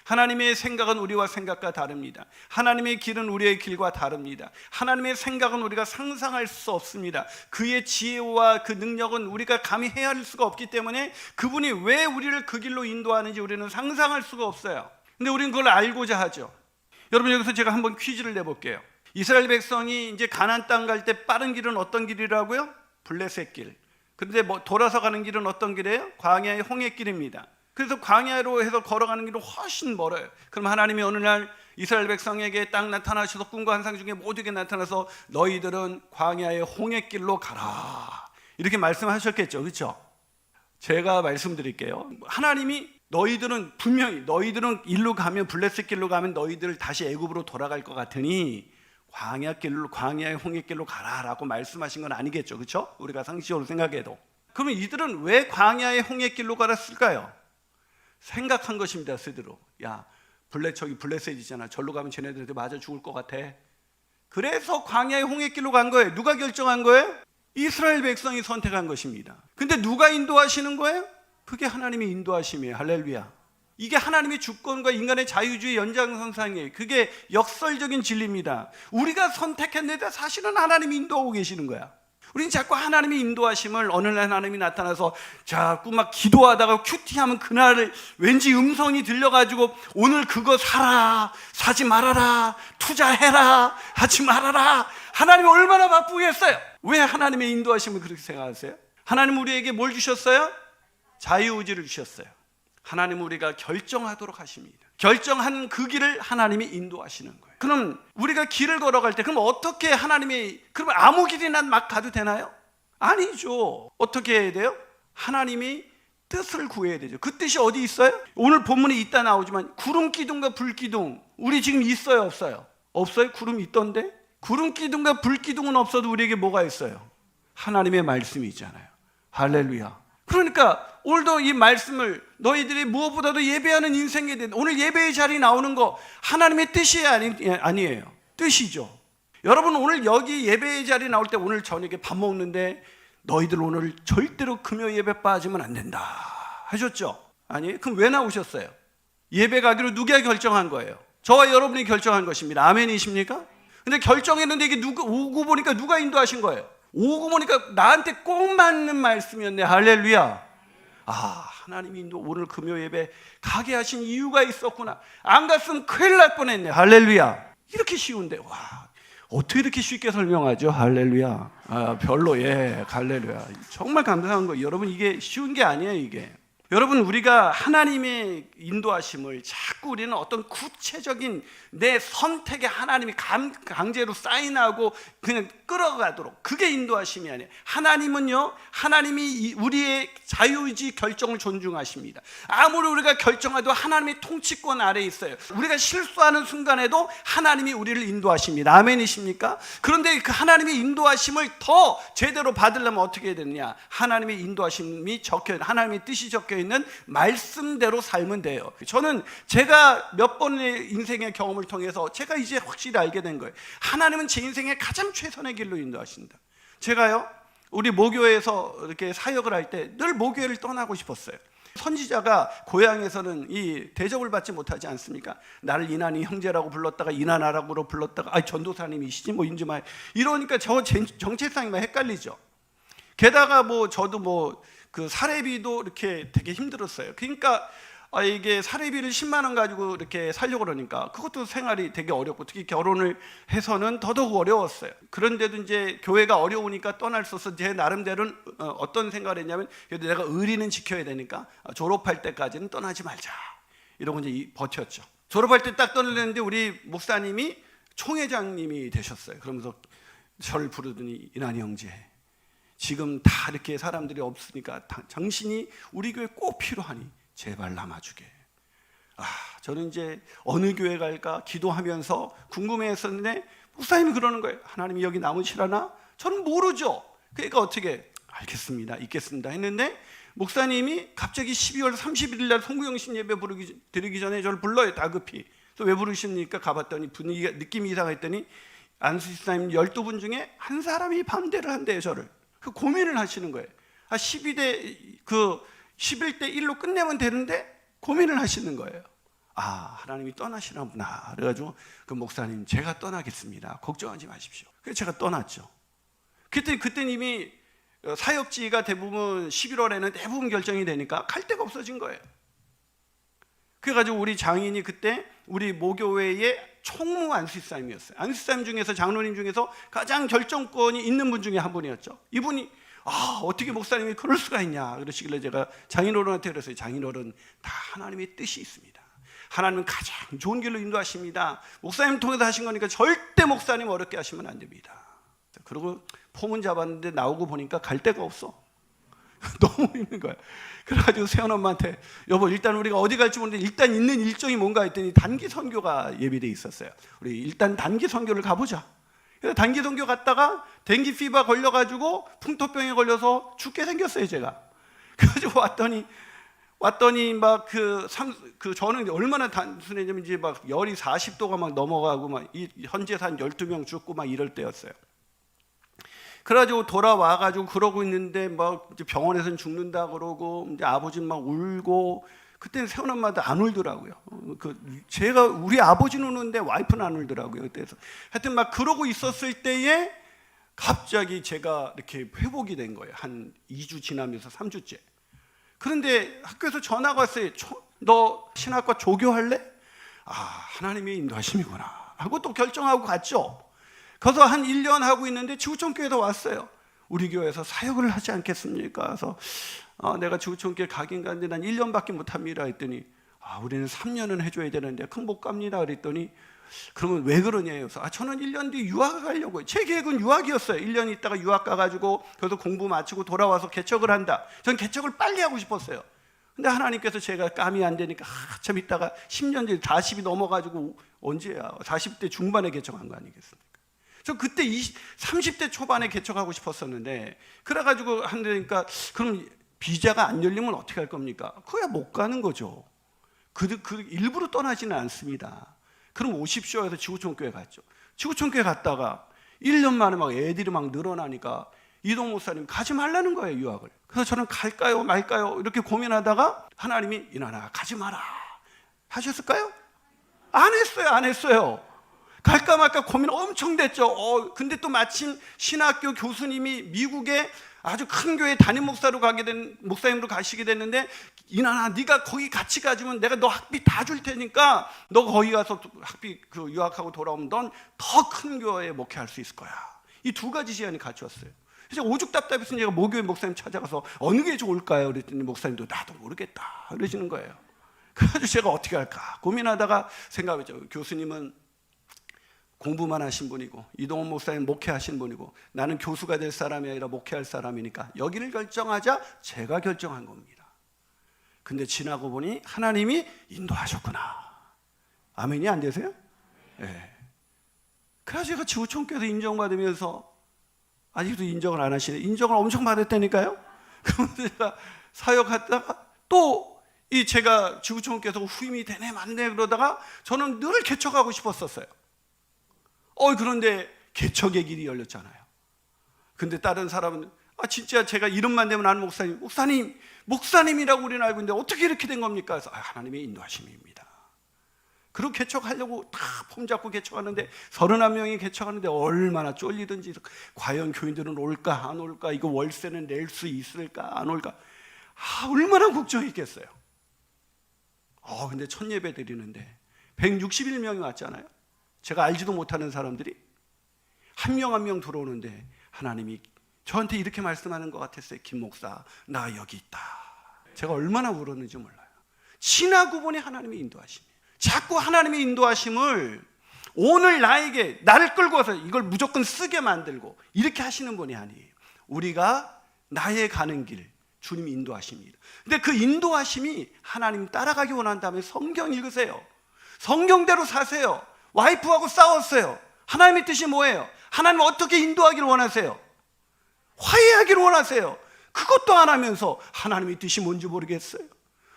하나님의 생각은 우리와 생각과 다릅니다. 하나님의 길은 우리의 길과 다릅니다. 하나님의 생각은 우리가 상상할 수 없습니다. 그의 지혜와 그 능력은 우리가 감히 헤아릴 수가 없기 때문에 그분이 왜 우리를 그 길로 인도하는지 우리는 상상할 수가 없어요. 근데 우리는 그걸 알고자 하죠. 여러분, 여기서 제가 한번 퀴즈를 내볼게요. 이스라엘 백성이 이제 가나안 땅 갈 때 빠른 길은 어떤 길이라고요? 블레셋 길. 그런데 돌아서 가는 길은 어떤 길이에요? 광야의 홍해길입니다. 그래서 광야로 해서 걸어가는 길은 훨씬 멀어요. 그럼 하나님이 어느 날 이스라엘 백성에게 딱 나타나셔서 꿈과 환상 중에 모두에게 나타나서 너희들은 광야의 홍해길로 가라, 이렇게 말씀하셨겠죠. 그렇죠? 제가 말씀드릴게요. 하나님이 분명히 너희들은 일로 가면, 블레셋 길로 가면 너희들 다시 애굽으로 돌아갈 것 같으니 광야의 홍해길로 가라라고 말씀하신 건 아니겠죠. 그렇죠? 우리가 상식적으로 생각해도. 그러면 이들은 왜 광야의 홍해길로 갈았을까요? 생각한 것입니다. 스스로. 야, 블레셋이잖아. 절로 가면 쟤네들한테 맞아 죽을 것 같아. 그래서 광야의 홍해길로 간 거예요. 누가 결정한 거예요? 이스라엘 백성이 선택한 것입니다. 근데 누가 인도하시는 거예요? 그게 하나님의 인도하심이에요. 할렐루야. 이게 하나님의 주권과 인간의 자유주의 연장선상이에요. 그게 역설적인 진리입니다. 우리가 선택했는데 사실은 하나님이 인도하고 계시는 거야. 우리는 자꾸 하나님의 인도하심을, 어느 날 하나님이 나타나서 자꾸 막 기도하다가 큐티하면 그날을 왠지 음성이 들려가지고 오늘 그거 사라, 사지 말아라, 투자해라, 하지 말아라. 하나님이 얼마나 바쁘겠어요? 왜 하나님의 인도하심을 그렇게 생각하세요? 하나님 우리에게 뭘 주셨어요? 자유의지를 주셨어요. 하나님 우리가 결정하도록 하십니다. 결정한 그 길을 하나님이 인도하시는 거예요. 그럼 우리가 길을 걸어갈 때 그럼 어떻게 그러면 아무 길이나 막 가도 되나요? 아니죠. 어떻게 해야 돼요? 하나님이 뜻을 구해야 되죠. 그 뜻이 어디 있어요? 오늘 본문에 있다 나오지만 구름 기둥과 불 기둥, 우리 지금 있어요, 없어요? 없어요? 구름이 있던데? 구름 기둥과 불 기둥은 없어도 우리에게 뭐가 있어요? 하나님의 말씀이 있잖아요. 할렐루야. 그러니까 오늘도 이 말씀을 너희들이 무엇보다도 예배하는 인생에 대한, 오늘 예배의 자리에 나오는 거 하나님의 뜻이 아니에요. 뜻이죠. 여러분, 오늘 여기 예배의 자리에 나올 때 오늘 저녁에 밥 먹는데 너희들 오늘 절대로 금요 예배 빠지면 안 된다 하셨죠? 아니, 그럼 왜 나오셨어요? 예배 가기로 누가 결정한 거예요? 저와 여러분이 결정한 것입니다. 아멘이십니까? 근데 결정했는데 이게 오고 보니까 누가 인도하신 거예요? 오고 보니까 나한테 꼭 맞는 말씀이었네. 할렐루야. 하나님이 오늘 금요 예배 가게 하신 이유가 있었구나. 안 갔으면 큰일 날 뻔했네. 할렐루야. 이렇게 쉬운데, 와, 어떻게 이렇게 쉽게 설명하죠? 할렐루야. 별로, 할렐루야. 정말 감사한 거예요. 여러분, 이게 쉬운 게 아니에요, 이게. 여러분, 우리가 하나님의 인도하심을 자꾸 우리는 어떤 구체적인 내 선택에 하나님이 강제로 사인하고 그냥 끌어가도록, 그게 인도하심이 아니에요. 하나님은요, 하나님이 우리의 자유의지 결정을 존중하십니다. 아무리 우리가 결정해도 하나님의 통치권 아래에 있어요. 우리가 실수하는 순간에도 하나님이 우리를 인도하십니다. 아멘이십니까? 그런데 그 하나님의 인도하심을 더 제대로 받으려면 어떻게 해야 되느냐? 하나님의 인도하심이 하나님의 뜻이 적혀 있는 말씀대로 살면 돼요. 저는 제가 몇 번의 인생의 경험을 통해서 제가 이제 확실히 알게 된 거예요. 하나님은 제 인생의 가장 최선의 길로 인도하신다. 제가요, 우리 모교회에서 이렇게 사역을 할 때 늘 모교회를 떠나고 싶었어요. 선지자가 고향에서는 이 대접을 받지 못하지 않습니까? 나를 이난이 형제라고 불렀다가 이난아라고 불렀다가 전도사님이시지 인지마 이러니까 저 정체성이 막 헷갈리죠. 게다가 저도 그 사례비도 이렇게 되게 힘들었어요. 그러니까 이게 사례비를 10만 원 가지고 이렇게 살려고 그러니까 그것도 생활이 되게 어렵고, 특히 결혼을 해서는 더더욱 어려웠어요. 그런데도 이제 교회가 어려우니까 떠날 수 없어서 제 나름대로는 어떤 생각을 했냐면, 그래도 내가 의리는 지켜야 되니까 졸업할 때까지는 떠나지 말자 이러고 이제 버텼죠. 졸업할 때 딱 떠나려는데 우리 목사님이 총회장님이 되셨어요. 그러면서 저를 부르더니, 이난이 형제, 지금 다 이렇게 사람들이 없으니까 당신이 우리 교회 꼭 필요하니 제발 남아주게. 저는 이제 어느 교회 갈까 기도하면서 궁금해했었는데 목사님이 그러는 거예요. 하나님이 여기 남으시라나? 저는 모르죠. 그러니까 어떻게 알겠습니다, 있겠습니다 했는데, 목사님이 갑자기 12월 31일 날 송구영신 예배 드리기 전에 저를 불러요, 다급히. 또 왜 부르십니까? 가봤더니 분위기가, 느낌이 이상했더니 안수집사님 12분 중에 한 사람이 반대를 한대요, 저를. 그 고민을 하시는 거예요. 11대 1로 끝내면 되는데 고민을 하시는 거예요. 하나님이 떠나시나구나. 그래가지고 그 목사님, 제가 떠나겠습니다. 걱정하지 마십시오. 그래서 제가 떠났죠. 그때 이미 사역지가 대부분 11월에는 대부분 결정이 되니까 갈 데가 없어진 거예요. 그래가지고 우리 장인이 그때 우리 모교회의 총무 안수사님이었어요. 안수사님 중에서, 장로님 중에서 가장 결정권이 있는 분 중에 한 분이었죠. 이분이 어떻게 목사님이 그럴 수가 있냐 그러시길래 제가 장인어른한테 그랬어요. 장인어른, 다 하나님의 뜻이 있습니다. 하나님은 가장 좋은 길로 인도하십니다. 목사님 통해서 하신 거니까 절대 목사님 어렵게 하시면 안 됩니다. 그리고 포문 잡았는데 나오고 보니까 갈 데가 없어. 너무 힘든 거야. 그래가지고 세연엄마한테, 여보, 일단 우리가 어디 갈지 모르는데 일단 있는 일정이 뭔가 했더니 단기 선교가 예비돼 있었어요. 우리 일단 단기 선교를 가보자. 그래서 단기 선교 갔다가 댕기 피바 걸려가지고 풍토병에 걸려서 죽게 생겼어요, 제가. 그래가지고 왔더니 막 저는 얼마나 단순했냐면 이제 막 열이 40도가 막 넘어가고 막 현지에서 한 12명 죽고 막 이럴 때였어요. 그래가지고 돌아와가지고 그러고 있는데 막 이제 병원에서는 죽는다 그러고 이제 아버지는 막 울고, 그때는 세훈엄마도 안 울더라고요. 우리 아버지는 우는데 와이프는 안 울더라고요. 그때서 하여튼 막 그러고 있었을 때에 갑자기 제가 이렇게 회복이 된 거예요. 한 2주 지나면서 3주째. 그런데 학교에서 전화가 왔어요. 너 신학과 조교할래? 하나님의 인도하심이구나 하고 또 결정하고 갔죠. 거기서 한 1년 하고 있는데 지구촌교회도 왔어요. 우리 교회에서 사역을 하지 않겠습니까? 그래서 내가 지구촌교회 가긴 가는데 난 1년밖에 못합니다 했더니 우리는 3년은 해줘야 되는데 큰 못 갑니다 그랬더니, 그러면 왜 그러냐 해서 저는 1년 뒤 유학 가려고요. 제 계획은 유학이었어요. 1년 있다가 유학 가가지고 거기서 공부 마치고 돌아와서 개척을 한다. 전 개척을 빨리 하고 싶었어요. 근데 하나님께서 제가 감이 안 되니까 참 있다가 10년 뒤에 40이 넘어가지고, 언제야, 40대 중반에 개척한 거 아니겠습니까? 저 그때 30대 초반에 개척하고 싶었었는데, 그래가지고 한다니까, 그럼 비자가 안 열리면 어떻게 할 겁니까? 그야 못 가는 거죠. 일부러 떠나지는 않습니다. 그럼 오십시오 해서 지구촌교회 갔죠. 지구촌교회 갔다가 1년 만에 막 애들이 막 늘어나니까 이동 목사님 가지 말라는 거예요, 유학을. 그래서 저는 갈까요 말까요 이렇게 고민하다가 하나님이 이나나 가지 마라 하셨을까요? 안 했어요. 갈까 말까 고민 엄청 됐죠. 근데 또 마침 신학교 교수님이 미국에 아주 큰 교회 담임 목사님으로 가시게 됐는데, 이나나 네가 거기 같이 가주면 내가 너 학비 다 줄 테니까 너 거기 가서 학비 유학하고 돌아오면 넌 더 큰 교회에 목회할 수 있을 거야. 이 두 가지 제안이 같이 왔어요. 그래서 오죽 답답해서 제가 모교회 목사님 찾아가서 어느 게 좋을까요? 그랬더니 목사님도 나도 모르겠다 그러시는 거예요. 그래서 제가 어떻게 할까 고민하다가 생각했죠. 교수님은 공부만 하신 분이고 이동훈 목사님 목회하신 분이고 나는 교수가 될 사람이 아니라 목회할 사람이니까 여기를 결정하자 제가 결정한 겁니다. 근데 지나고 보니 하나님이 인도하셨구나. 아멘이 안 되세요? 네. 그래서 제가 지구촌교회에서 인정받으면서 아직도 인정을 안 하시네. 인정을 엄청 받았다니까요. 그런데 제가 사역하다가 또 제가 지구촌교회에서 후임이 되네 맞네 그러다가 저는 늘 개척하고 싶었었어요. 그런데 개척의 길이 열렸잖아요. 근데 다른 사람은 진짜 제가 이름만 대면 아는 목사님이라고 우리는 알고 있는데 어떻게 이렇게 된 겁니까? 그래서 하나님의 인도하심입니다. 그리고 개척하려고 다 폼 잡고 개척하는데 31명이 개척하는데 얼마나 쫄리든지, 과연 교인들은 올까 안 올까, 이거 월세는 낼 수 있을까 안 올까, 얼마나 걱정이 있겠어요. 근데 첫 예배 드리는데 161명이 왔잖아요. 제가 알지도 못하는 사람들이 한 명 한 명 들어오는데 하나님이 저한테 이렇게 말씀하는 것 같았어요. 김 목사, 나 여기 있다. 제가 얼마나 울었는지 몰라요. 지나고 보니 하나님의 인도하심이에요. 자꾸 하나님의 인도하심을 오늘 나를 끌고 와서 이걸 무조건 쓰게 만들고 이렇게 하시는 분이 아니에요. 우리가 나의 가는 길, 주님이 인도하십니다. 근데 그 인도하심이 하나님 따라가기 원한다면 성경 읽으세요. 성경대로 사세요. 와이프하고 싸웠어요. 하나님의 뜻이 뭐예요? 하나님 어떻게 인도하기를 원하세요? 화해하기를 원하세요. 그것도 안 하면서 하나님의 뜻이 뭔지 모르겠어요.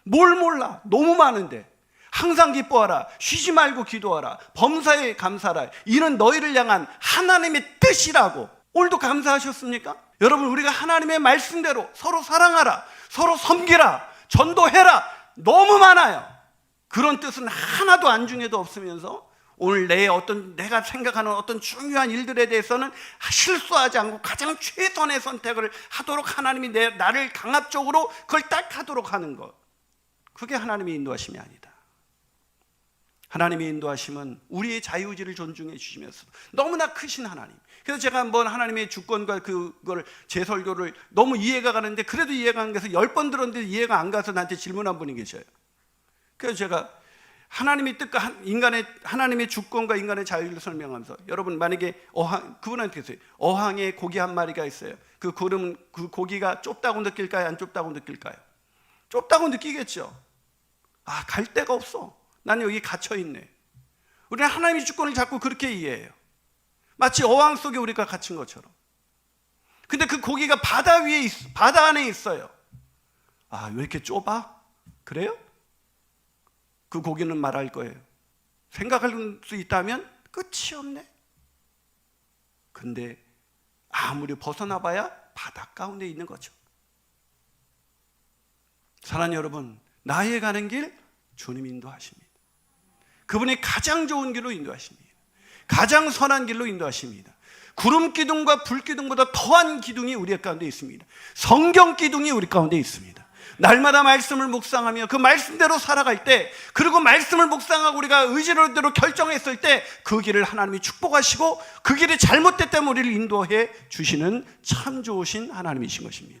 뭘 몰라. 너무 많은데. 항상 기뻐하라. 쉬지 말고 기도하라. 범사에 감사하라. 이는 너희를 향한 하나님의 뜻이라고. 오늘도 감사하셨습니까? 여러분, 우리가 하나님의 말씀대로 서로 사랑하라, 서로 섬기라, 전도해라. 너무 많아요. 그런 뜻은 하나도 안중에도 없으면서 오늘 내가 생각하는 어떤 중요한 일들에 대해서는 실수하지 않고 가장 최선의 선택을 하도록 하나님이 나를 강압적으로 그걸 딱 하도록 하는 것, 그게 하나님의 인도하심이 아니다. 하나님의 인도하심은 우리의 자유의지를 존중해 주시면서 너무나 크신 하나님. 그래서 제가 한번 하나님의 주권과 그걸 제 설교를 너무 이해가 가는데, 그래도 이해가 안 가서 10번 들었는데 이해가 안 가서 나한테 질문한 분이 계셔요. 그래서 제가 하나님의 뜻과 하나님의 주권과 인간의 자유를 설명하면서, 여러분 만약에 그분한테 계세요. 어항에 고기 한 마리가 있어요. 그 고기가 좁다고 느낄까요? 안 좁다고 느낄까요? 좁다고 느끼겠죠. 갈 데가 없어. 난 여기 갇혀 있네. 우리는 하나님의 주권을 자꾸 그렇게 이해해요. 마치 어항 속에 우리가 갇힌 것처럼. 근데 그 고기가 바다 안에 있어요. 왜 이렇게 좁아? 그래요? 그 고기는 말할 거예요. 생각할 수 있다면 끝이 없네. 근데 아무리 벗어나 봐야 바다 가운데 있는 거죠. 사랑하는 여러분, 나의 가는 길 주님이 인도하십니다. 그분이 가장 좋은 길로 인도하십니다. 가장 선한 길로 인도하십니다. 구름 기둥과 불 기둥보다 더한 기둥이 우리 가운데 있습니다. 성경 기둥이 우리 가운데 있습니다. 날마다 말씀을 묵상하며 그 말씀대로 살아갈 때, 그리고 말씀을 묵상하고 우리가 의지로대로 결정했을 때 그 길을 하나님이 축복하시고 그 길이 잘못됐다면 우리를 인도해 주시는 참 좋으신 하나님이신 것입니다.